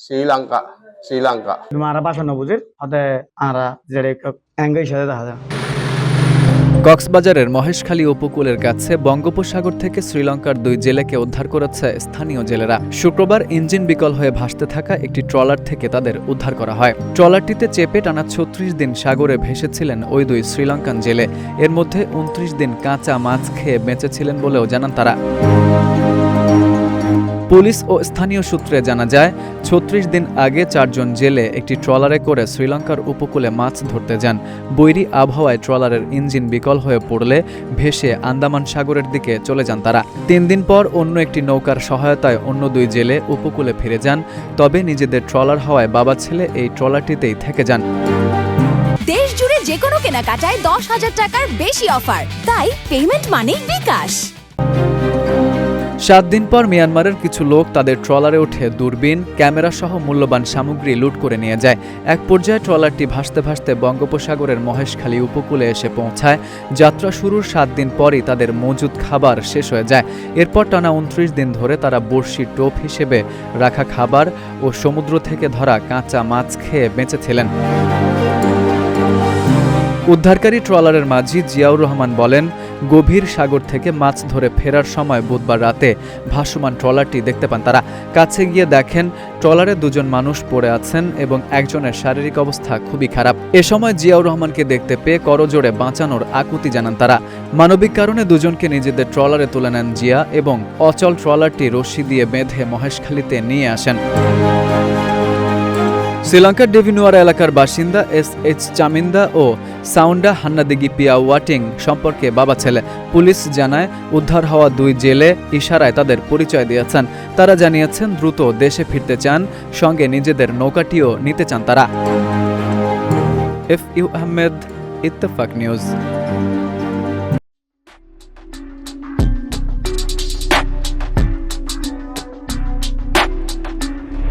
শ্রীলঙ্কা মারা ভাষা নবুজির হতে আরা যেড়ে এঙ্গাই সাথে দেখা যায়। কক্সবাজারের মহেশখালী উপকূলের কাছে বঙ্গোপসাগর থেকে শ্রীলঙ্কার 2 জেলেকে উদ্ধার করেছে স্থানীয় জেলেরা। শুক্রবার ইঞ্জিন বিকল হয়ে ভাসতে থাকা একটি ট্রলার থেকে তাদের উদ্ধার করা হয়। ট্রলারটিতে চেপে টানা 36 দিন সাগরে ভেসেছিলেন ওই 2 শ্রীলঙ্কান জেলে। এর মধ্যে 29 দিন কাঁচা মাছ খেয়ে বেঁচেছিলেন বলেও জানান তারা। পুলিশ ও স্থানীয় সূত্রে জানা যায়, 36 দিন আগে 4 জন জেলে একটি ট্রলারে করে শ্রীলঙ্কার উপকূলে মাছ ধরতে যান। বৈরী আবহাওয়ায় ট্রলারের ইঞ্জিন বিকল হয়ে পড়লে ভেসে আন্দামান সাগরের দিকে চলে যান তারা। 3 দিন পর অন্য একটি নৌকার সহায়তায় অন্য 2 জেলে উপকূলে ফিরে যান। তবে নিজেদের ট্রলার হওয়ায় বাবা ছেলে এই ট্রলারটিতেই থেকে যান। দেশ জুড়ে যে কোনো কেনাকাটায় 10,000 টাকার বেশি অফার, তাই পেমেন্ট মানেই বিকাশ। 7 দিন পর মিয়ানমারের কিছু লোক তাদের ট্রলারে উঠে দূরবীন, ক্যামেরা সহ মূল্যবান সামগ্রী লুট করে নিয়ে যায়। এক পর্যায়ে ট্রলারটি ভাসতে ভাসতে বঙ্গোপসাগরের মহেশখালী উপকূলে এসে পৌঁছায়। যাত্রা শুরুর 7 দিন পরই তাদের মজুদ খাবার শেষ হয়ে যায়। এরপর টানা 29 দিন ধরে তারা বড়শি টোপ হিসেবে রাখা খাবার ও সমুদ্র থেকে ধরা কাঁচা মাছ খেয়ে বেঁচেছিলেন। উদ্ধারকারী ট্রলারের মাঝি জিয়াউর রহমান বলেন, গভীর সাগর থেকে মাছ ধরে ফেরার সময় বুধবার রাতে ভাসমান ট্রলারটি দেখতে পান তারা। কাছে গিয়ে দেখেন ট্রলারে 2 জন মানুষ পড়ে আছেন এবং একজনের শারীরিক অবস্থা খুবই খারাপ। এ সময় জিয়াউর রহমানকে দেখতে পেয়ে করজোড়ে বাঁচানোর আকুতি জানান তারা। মানবিক কারণে 2 জনকে নিজেদের ট্রলারে তুলে নেন জিয়া এবং অচল ট্রলারটি রশি দিয়ে বেঁধে মহেশখালীতে নিয়ে আসেন। শ্রীলঙ্কার ডেভিনুয়ারা এলাকার বাসিন্দা SH চামিন্দা ও সাউন্ডা হান্নাদিগি পিয়া ওয়াটিং সম্পর্কে বাবা ছেলে। পুলিশ জানায়, উদ্ধার হওয়া 2 জেলে ইশারায় তাদের পরিচয় দিয়েছেন। তারা জানিয়েছেন দ্রুত দেশে ফিরতে চান, সঙ্গে নিজেদের নৌকাটিও নিতে চান তারা। FU Ahmed, Ittefaq news.